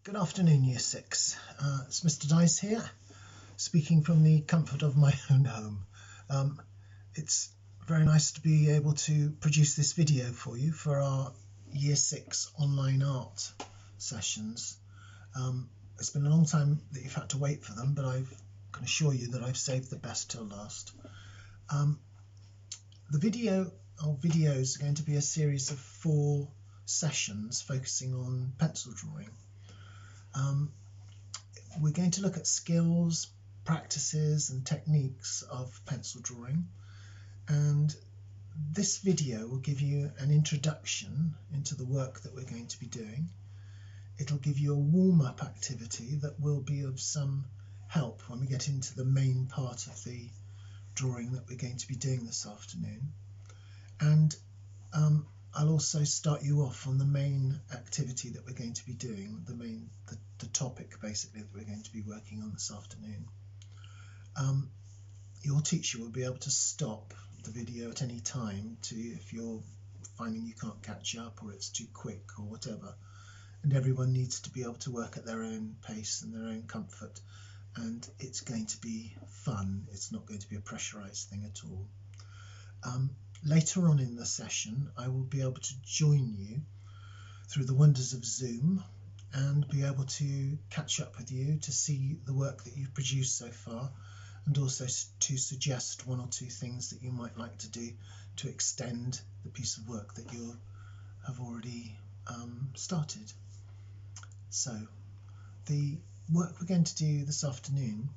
Good afternoon, Year 6. It's Mr. Dice here, speaking from the comfort of my own home. It's very nice to be able to produce this video for you for our Year 6 online art sessions. It's been a long time that you've had to wait for them, but I can assure you that I've saved the best till last. The videos are going to be a series of 4 sessions focusing on pencil drawing. We're going to look at skills, practices and techniques of pencil drawing, and this video will give you an introduction into the work that we're going to be doing. It'll give you a warm-up activity that will be of some help when we get into the main part of the drawing that we're going to be doing this afternoon. And I'll also start you off on the main activity that we're going to be doing, the topic basically that we're going to be working on this afternoon. Your teacher will be able to stop the video at any time if you're finding you can't catch up or it's too quick or whatever. And everyone needs to be able to work at their own pace and their own comfort. And it's going to be fun. It's not going to be a pressurized thing at all. Later on in the session, I will be able to join you through the wonders of Zoom and be able to catch up with you to see the work that you've produced so far, and also to suggest 1 or 2 things that you might like to do to extend the piece of work that you have already started. So the work we're going to do this afternoon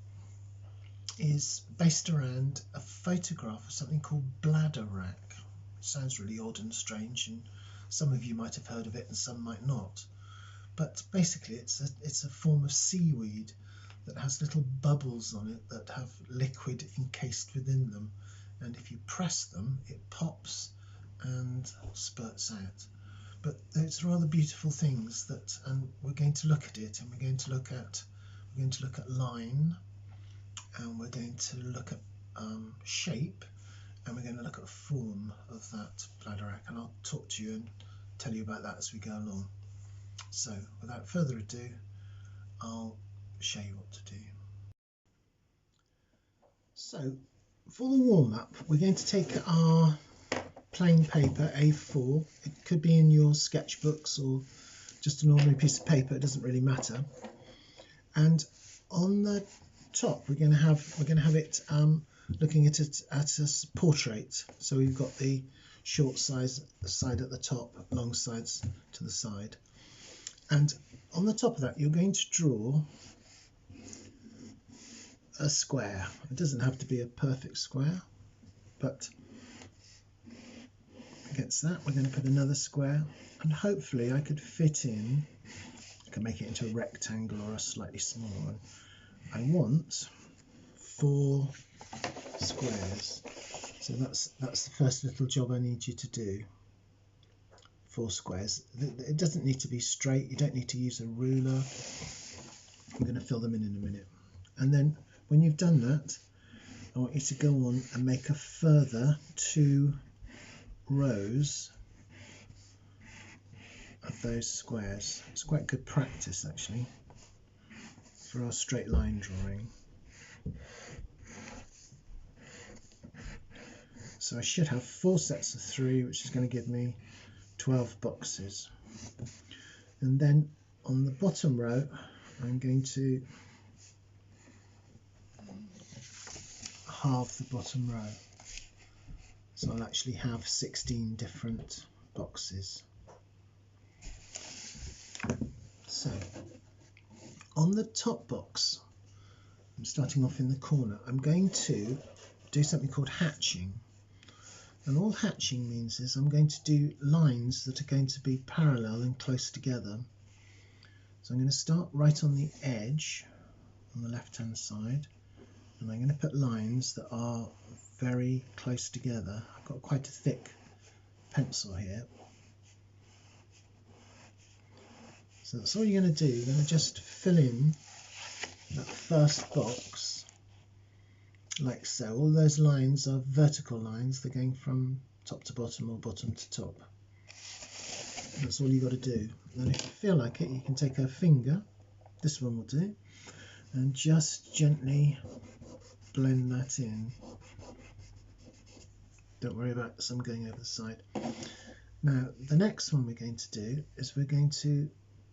is based around a photograph of something called Bladder wrack. It sounds really odd and strange, and some of you might have heard of it and some might not. But basically it's a form of seaweed that has little bubbles on it that have liquid encased within them, and if you press them it pops and spurts out. But it's rather beautiful things and we're going to look at it, and we're going to look at line, and we're going to look at shape, and we're going to look at form of that bladder wrack, and I'll talk to you and tell you about that as we go along. So without further ado, I'll show you what to do. So for the warm-up, we're going to take our plain paper, A4. It could be in your sketchbooks or just an ordinary piece of paper, it doesn't really matter. And on the top we're going to have it looking at it at a portrait. So we've got the short side at the top, long sides to the side, and on the top of that you're going to draw a square. It doesn't have to be a perfect square, but against that we're going to put another square, and hopefully I could fit in, I can make it into a rectangle or a slightly smaller one. I want 4 squares, so that's the first little job I need you to do. 4 squares. It doesn't need to be straight, you don't need to use a ruler. I'm going to fill them in a minute. And then when you've done that, I want you to go on and make a further 2 rows of those squares. It's quite good practice actually for our straight line drawing. So I should have 4 sets of 3, which is going to give me 12 boxes. And then on the bottom row I'm going to halve the bottom row, so I'll actually have 16 different boxes. So on the top box, I'm starting off in the corner, I'm going to do something called hatching. And all hatching means is I'm going to do lines that are going to be parallel and close together. So I'm going to start right on the edge on the left hand side, and I'm going to put lines that are very close together. I've got quite a thick pencil here. So that's all you're going to do. You're going to just fill in that first box like so. All those lines are vertical lines, they're going from top to bottom or bottom to top. That's all you've got to do. And then if you feel like it, you can take a finger This one will do, and just gently blend that in. Don't worry about some going over the side. Now the next one we're going to do is we're going to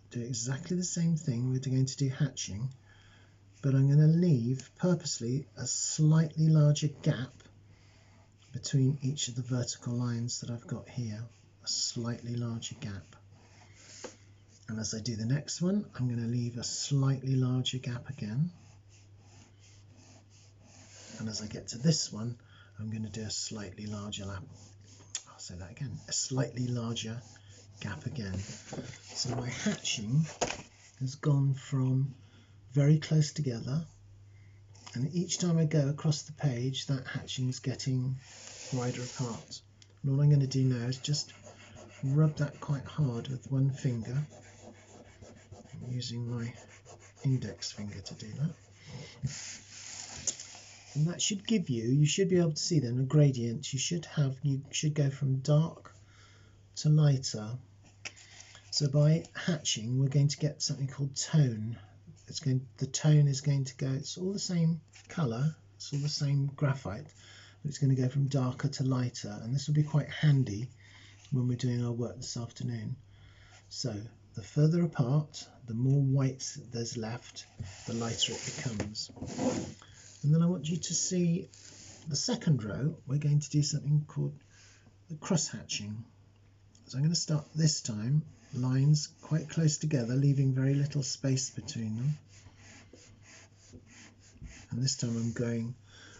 do exactly the same thing. We're going to do hatching, but I'm going to leave purposely a slightly larger gap between each of the vertical lines that I've got here, a slightly larger gap. And as I do the next one, I'm going to leave a slightly larger gap again. And as I get to this one, I'm going to do a slightly larger I'll say that again, a slightly larger gap again. So my hatching has gone from very close together, and each time I go across the page, that hatching is getting wider apart. And all I'm going to do now is just rub that quite hard with one finger. I'm using my index finger to do that. And that should give you should be able to see then a gradient. You should go from dark to lighter. So by hatching, we're going to get something called tone. The tone is going to go, it's all the same colour, it's all the same graphite, but it's going to go from darker to lighter, and this will be quite handy when we're doing our work this afternoon. So the further apart, the more white there's left, the lighter it becomes. And then I want you to see the second row. We're going to do something called the cross hatching. So I'm going to start this time lines quite close together, leaving very little space between them. And this time I'm going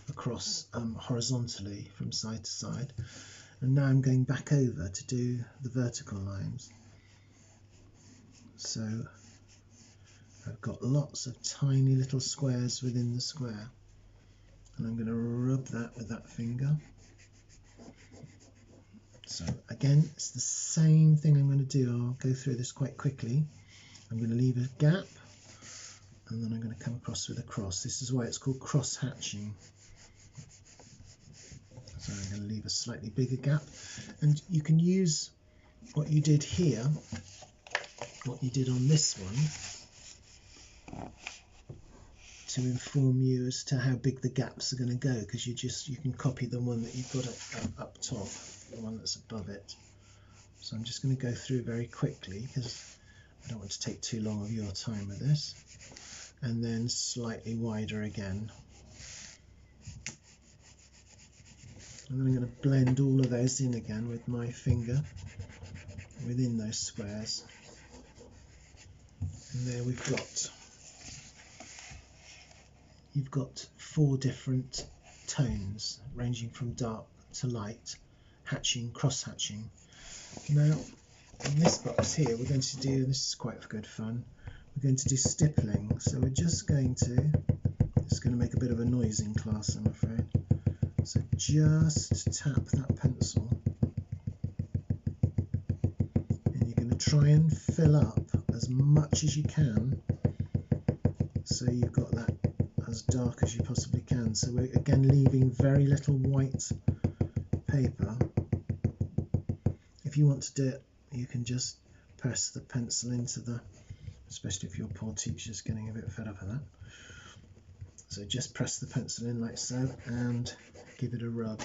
across horizontally from side to side. And now I'm going back over to do the vertical lines. So I've got lots of tiny little squares within the square. And I'm going to rub that with that finger. So again, it's the same thing I'm going to do. I'll go through this quite quickly. I'm going to leave a gap, and then I'm going to come across with a cross. This is why it's called cross hatching. So I'm going to leave a slightly bigger gap, and you can use what you did here, what you did on this one, to inform you as to how big the gaps are going to go, because you can copy the one that you've got up top, the one that's above it. So I'm just going to go through very quickly because I don't want to take too long of your time with this. And then slightly wider again. And then I'm going to blend all of those in again with my finger within those squares. And there you've got 4 different tones ranging from dark to light, hatching, cross hatching. Now in this box here we're going to do, this is quite good fun, we're going to do stippling. So we're just going to, it's going to make a bit of a noise in class I'm afraid, so just tap that pencil and you're going to try and fill up as much as you can so you've got that as dark as you possibly can. So we're again leaving very little white paper. If you want to do it, you can just press the pencil into the, especially if your poor teacher's getting a bit fed up of that. So just press the pencil in like so and give it a rub.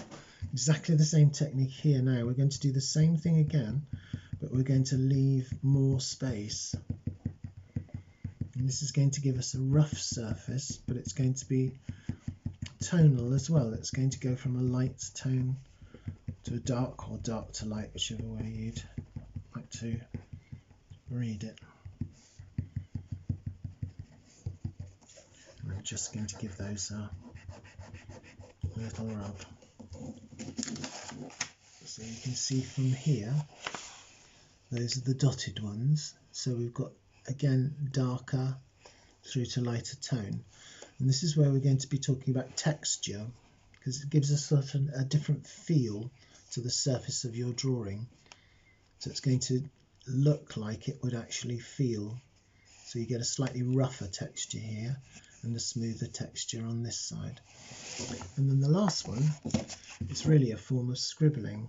Exactly the same technique here now. We're going to do the same thing again, but we're going to leave more space. And this is going to give us a rough surface, but it's going to be tonal as well. It's going to go from a light tone to a dark, or dark to light, whichever way you'd like to read it. And I'm just going to give those a little rub. So you can see from here, those are the dotted ones. So we've got, again, darker through to lighter tone. And this is where we're going to be talking about texture, because it gives us sort of a different feel to the surface of your drawing. So it's going to look like it would actually feel. So you get a slightly rougher texture here and a smoother texture on this side. And then the last one is really a form of scribbling.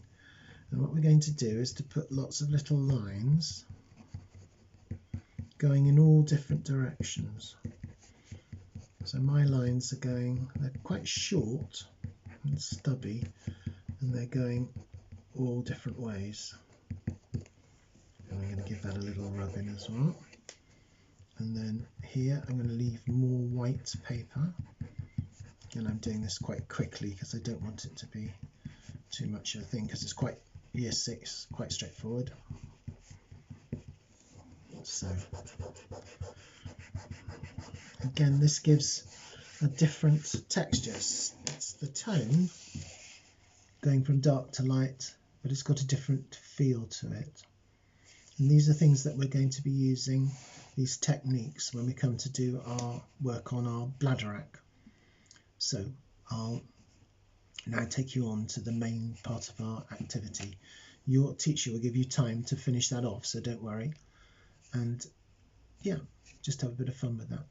And what we're going to do is to put lots of little lines going in all different directions. So my lines are going, they're quite short and stubby, and they're going all different ways. And I'm going to give that a little rub in as well. And then here I'm going to leave more white paper. And I'm doing this quite quickly because I don't want it to be too much of a thing, because it's quite year 6, quite straightforward. So again, this gives a different texture. It's the tone going from dark to light, but it's got a different feel to it. And these are things that we're going to be using, these techniques, when we come to do our work on our bladder rack. So I'll now take you on to the main part of our activity. Your teacher will give you time to finish that off, so don't worry. And yeah, just have a bit of fun with that.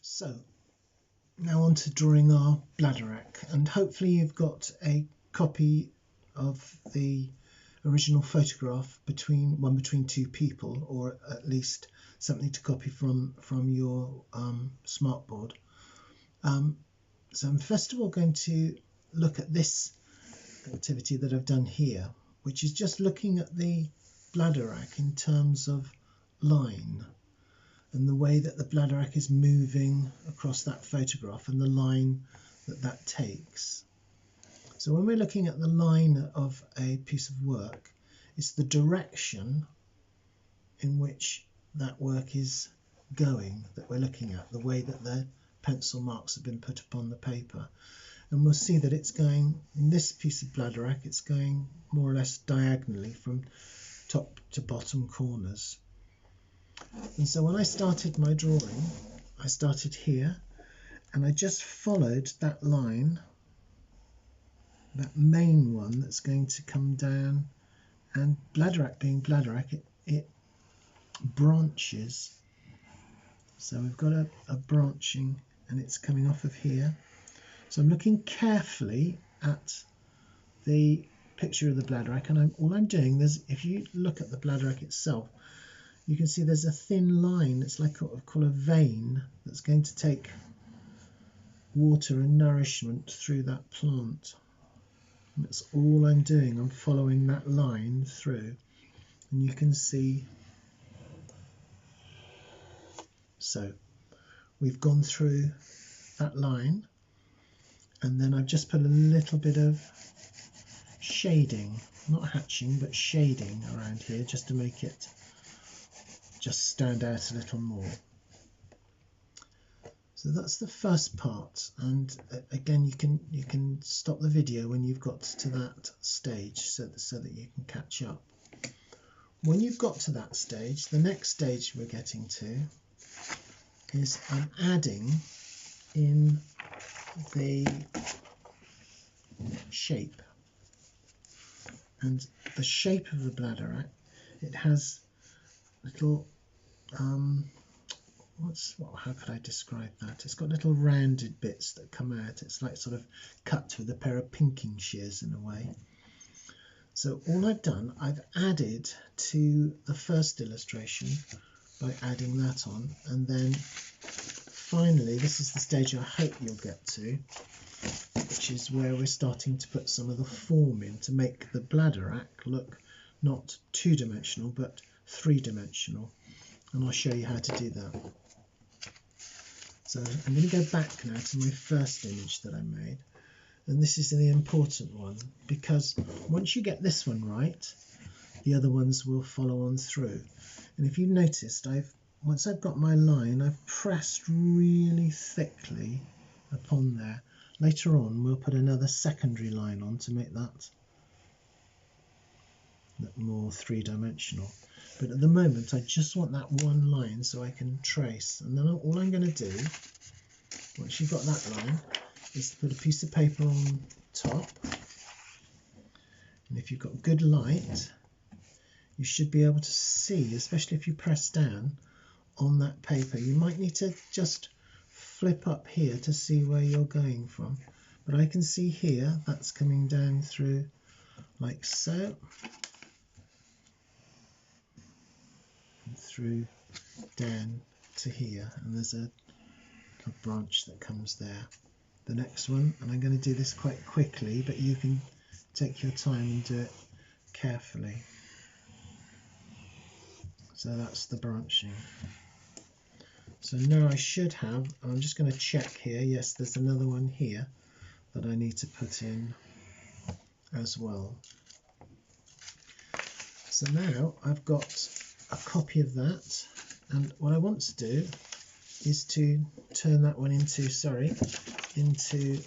So now on to drawing our bladder rack, and hopefully you've got a copy of the original photograph, one between two people, or at least something to copy from your smartboard. So I'm first of all going to look at this activity that I've done here, which is just looking at the bladder rack in terms of line and the way that the bladder rack is moving across that photograph and the line that that takes. So when we're looking at the line of a piece of work, it's the direction in which that work is going that we're looking at, the way that the pencil marks have been put upon the paper. And we'll see that it's going, in this piece of bladder rack, it's going more or less diagonally from top to bottom corners. And so when I started my drawing, I started here, and I just followed that line, that main one that's going to come down, and bladder rack being bladder rack, it branches. So we've got a branching, and it's coming off of here. So I'm looking carefully at the picture of the bladder rack, and all I'm doing is, if you look at the bladder rack itself, you can see there's a thin line. It's like what we call a vein that's going to take water and nourishment through that plant. And that's all I'm doing. I'm following that line through, and you can see. So we've gone through that line, and then I've just put a little bit of shading, not hatching, but shading around here, just to make it just stand out a little more. So that's the first part, and again, you can stop the video when you've got to that stage, so that you can catch up. When you've got to that stage, the next stage we're getting to is I'm adding in the shape, and the shape of the bladder rack, it has little how could I describe that? It's got little rounded bits that come out. It's like sort of cut with a pair of pinking shears in a way. So all I've done, I've added to the first illustration by adding that on, and then finally this is the stage I hope you'll get to, which is where we're starting to put some of the form in to make the bladder rack look not two-dimensional but three-dimensional, and I'll show you how to do that. So I'm going to go back now to my first image that I made, and this is the important one, because once you get this one right, the other ones will follow on through. And if you've noticed, once I've got my line, I've pressed really thickly upon there. Later on we'll put another secondary line on to make that look more three-dimensional. But at the moment I just want that one line so I can trace, and then all I'm going to do, once you've got that line, is to put a piece of paper on top, and if you've got good light you should be able to see, especially if you press down on that paper. You might need to just flip up here to see where you're going from. But I can see here that's coming down through like so, and through down to here, and there's a branch that comes there. The next one, and I'm going to do this quite quickly, but you can take your time and do it carefully. So that's the branching. So now I should have, I'm just going to check here, yes, there's another one here that I need to put in as well. So now I've got a copy of that, and what I want to do is to turn that one into, into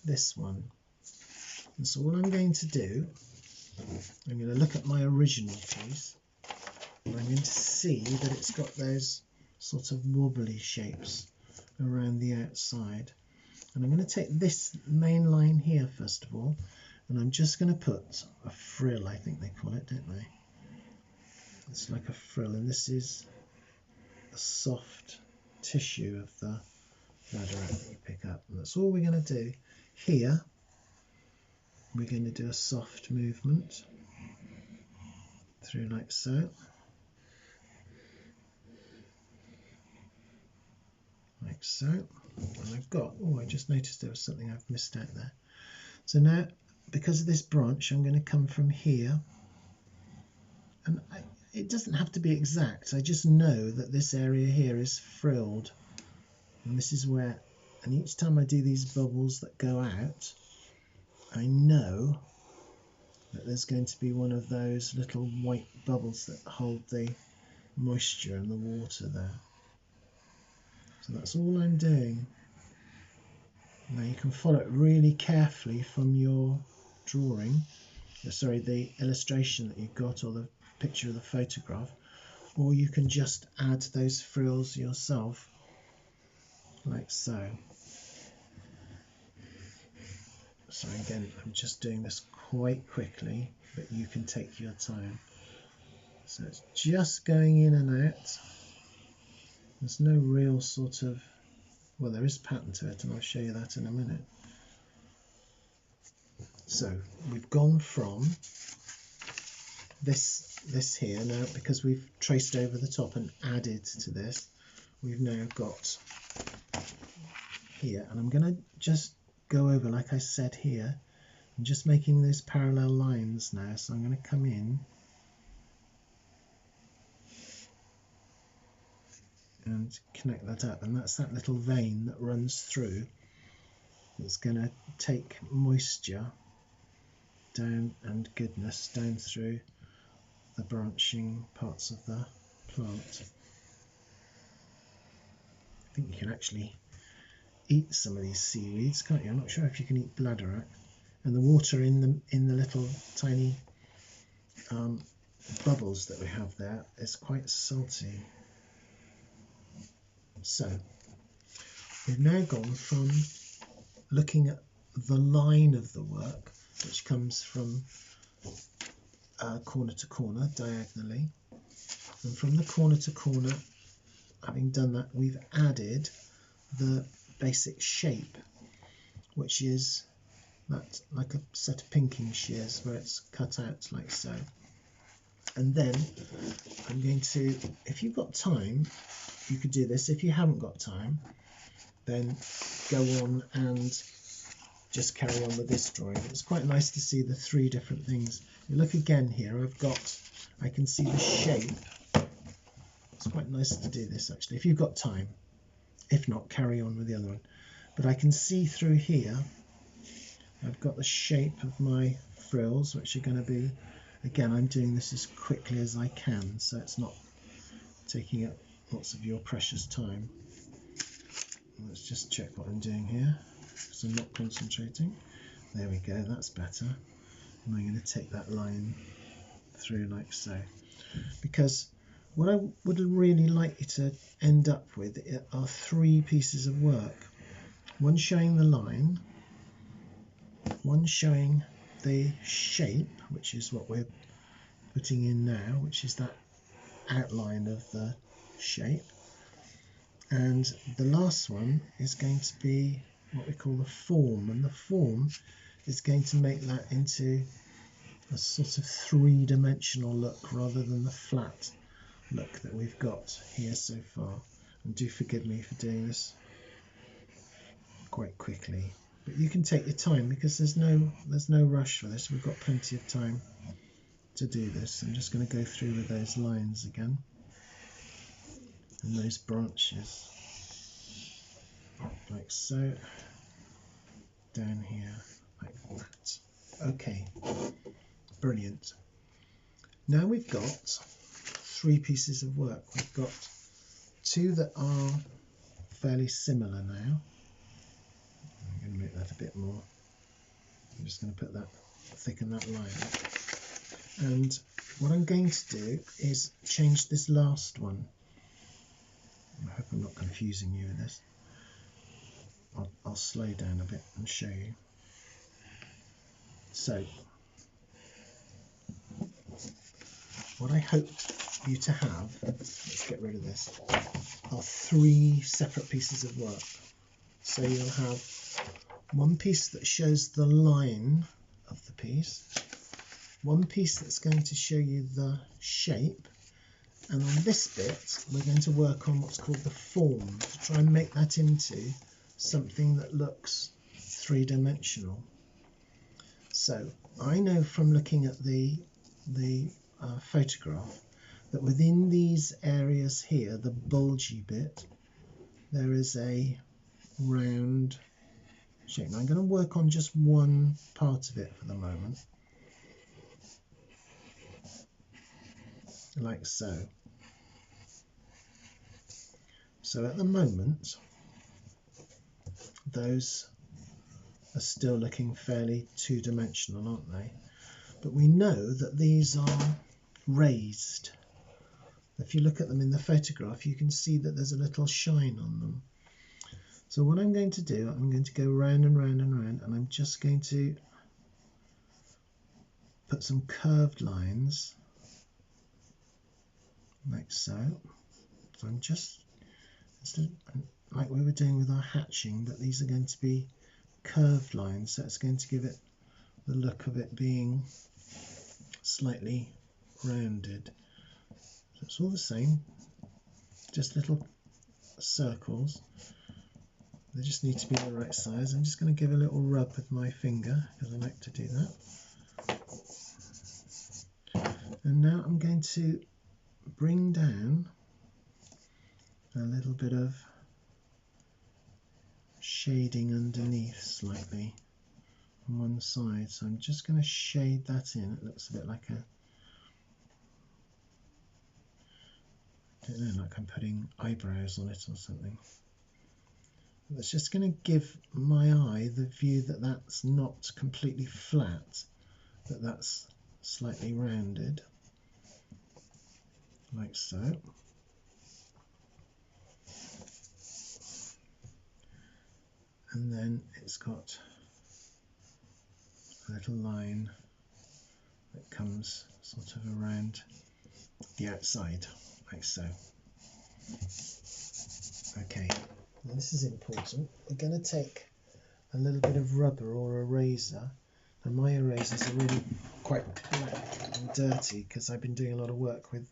this one. And so what I'm going to do, I'm going to look at my original piece, and I'm going to see that it's got those sort of wobbly shapes around the outside. And I'm going to take this main line here first of all, and I'm just going to put a frill, I think they call it, don't they? It's like a frill, and this is a soft tissue of the bladder that you pick up. And that's all we're going to do. Here, we're going to do a soft movement through like so. Like so. And I've got, oh, I just noticed there was something I've missed out there. So now, because of this branch, I'm going to come from here. And it doesn't have to be exact. I just know that this area here is frilled. And this is where, and each time I do these bubbles that go out, I know that there's going to be one of those little white bubbles that hold the moisture and the water there. So that's all I'm doing. Now you can follow it really carefully from your drawing, sorry, the illustration that you've got, or the picture of the photograph, or you can just add those frills yourself, like so. So again, I'm just doing this quite quickly, but you can take your time. So it's just going in and out. There's no real sort of, well, there is pattern to it, and I'll show you that in a minute. So we've gone from this here now, because we've traced over the top and added to this, we've now got here, and I'm going to just go over, like I said here, I'm just making those parallel lines now. So I'm going to come in and connect that up, and that's that little vein that runs through. It's going to take moisture down and goodness down through the branching parts of the plant. I think you can actually eat some of these seaweeds, can't you? I'm not sure if you can eat bladder, and the water in the little tiny bubbles that we have there is quite salty. So we've now gone from looking at the line of the work, which comes from corner to corner diagonally, and from the corner to corner, having done that, we've added the basic shape, which is that, like a set of pinking shears where it's cut out like so. And then I'm going to, if you've got time, you could do this. If you haven't got time, then go on and just carry on with this drawing. It's quite nice to see the three different things. You look again here, I can see the shape. It's quite nice to do this actually, if you've got time. If not, carry on with the other one. But I can see through here, I've got the shape of my frills, which are going to be, again, I'm doing this as quickly as I can, so it's not taking up lots of your precious time. Let's just check what I'm doing here, because I'm not concentrating. There we go, that's better. And I'm going to take that line through like so. Because what I would really like you to end up with are three pieces of work. One showing the line, one showing the shape, which is what we're putting in now, which is that outline of the shape. And the last one is going to be what we call the form, and the form is going to make that into a sort of three-dimensional look rather than the flat look that we've got here so far. And do forgive me for doing this quite quickly, but you can take your time because there's no rush for this. We've got plenty of time to do this. I'm just going to go through with those lines again and those branches like so, down here like that. Okay, brilliant. Now we've got three pieces of work. We've got two that are fairly similar now. I'm going to make that a bit more. I'm just going to put that, thicken that line up. And what I'm going to do is change this last one. I hope I'm not confusing you with this. I'll slow down a bit and show you. So, what I hope you to have, let's get rid of this, are three separate pieces of work. So you'll have one piece that shows the line of the piece, one piece that's going to show you the shape, and on this bit we're going to work on what's called the form to try and make that into something that looks three-dimensional. So I know from looking at the photograph that within these areas here, the bulgy bit, there is a round shape. Now I'm going to work on just one part of it for the moment, like so. So at the moment, those are still looking fairly two-dimensional, aren't they? But we know that these are raised. If you look at them in the photograph, you can see that there's a little shine on them. So what I'm going to do, I'm going to go round and round and round, and I'm just going to put some curved lines like so. So I'm just, like we were doing with our hatching, but these are going to be curved lines, so it's going to give it the look of it being slightly rounded. So it's all the same, just little circles. They just need to be the right size. I'm just going to give a little rub with my finger because I like to do that. And now I'm going to bring down a little bit of shading underneath slightly on one side. So I'm just going to shade that in. It looks a bit like I don't know, like I'm putting eyebrows on it or something. That's just going to give my eye the view that that's not completely flat, that that's slightly rounded, like so. And then it's got a little line that comes sort of around the outside, like so. Okay, now this is important. We're going to take a little bit of rubber or eraser, and my erasers are really quite black and dirty because I've been doing a lot of work with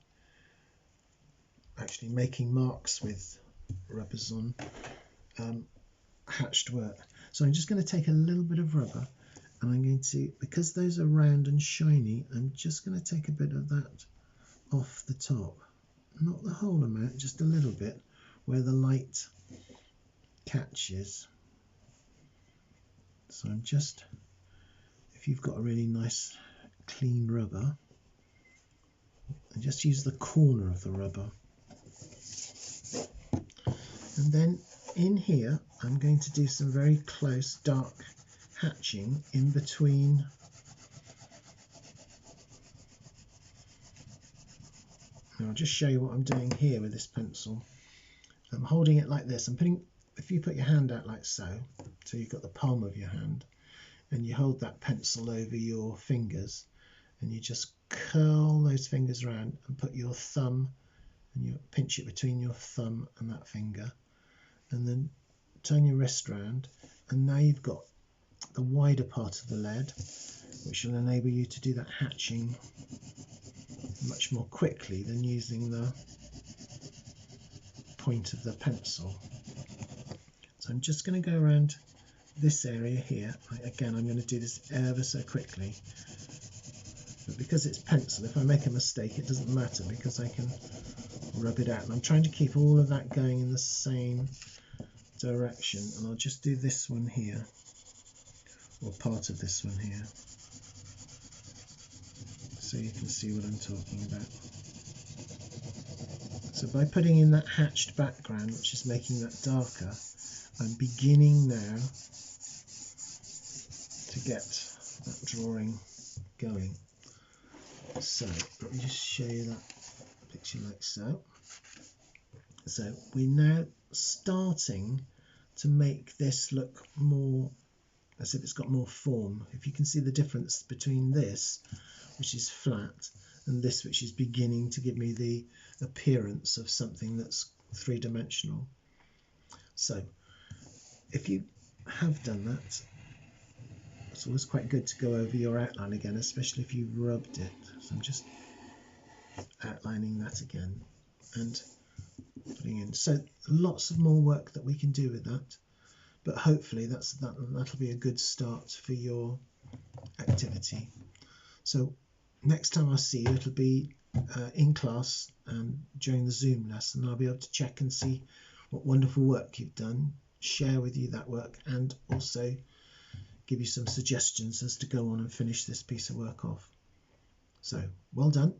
actually making marks with rubbers on hatched work. So I'm just going to take a little bit of rubber, and I'm going to, because those are round and shiny, I'm just going to take a bit of that off the top. Not the whole amount, just a little bit where the light catches. So I'm just, if you've got a really nice clean rubber, and just use the corner of the rubber. And then in here I'm going to do some very close dark hatching in between now. I'll just show you what I'm doing here with this pencil. I'm holding it like this. I'm putting, if you put your hand out like so, so you've got the palm of your hand, and you hold that pencil over your fingers, and you just curl those fingers around and put your thumb, and you pinch it between your thumb and that finger, and then turn your wrist round, and now you've got the wider part of the lead, which will enable you to do that hatching much more quickly than using the point of the pencil. So I'm just going to go around this area here. Again, I'm going to do this ever so quickly, but because it's pencil, if I make a mistake it doesn't matter because I can rub it out, and I'm trying to keep all of that going in the same direction. And I'll just do this one here, or part of this one here, so you can see what I'm talking about. So by putting in that hatched background, which is making that darker, I'm beginning now to get that drawing going. So let me just show you that picture like so. So we're now starting to make this look more as if it's got more form. If you can see the difference between this, which is flat, and this, which is beginning to give me the appearance of something that's three-dimensional. So if you have done that, it's always quite good to go over your outline again, especially if you've rubbed it. So I'm just outlining that again and putting in. So lots of more work that we can do with that, but hopefully that'll be a good start for your activity. So next time I see you, it'll be in class during the Zoom lesson. I'll be able to check and see what wonderful work you've done, share with you that work, and also give you some suggestions as to go on and finish this piece of work off. So well done.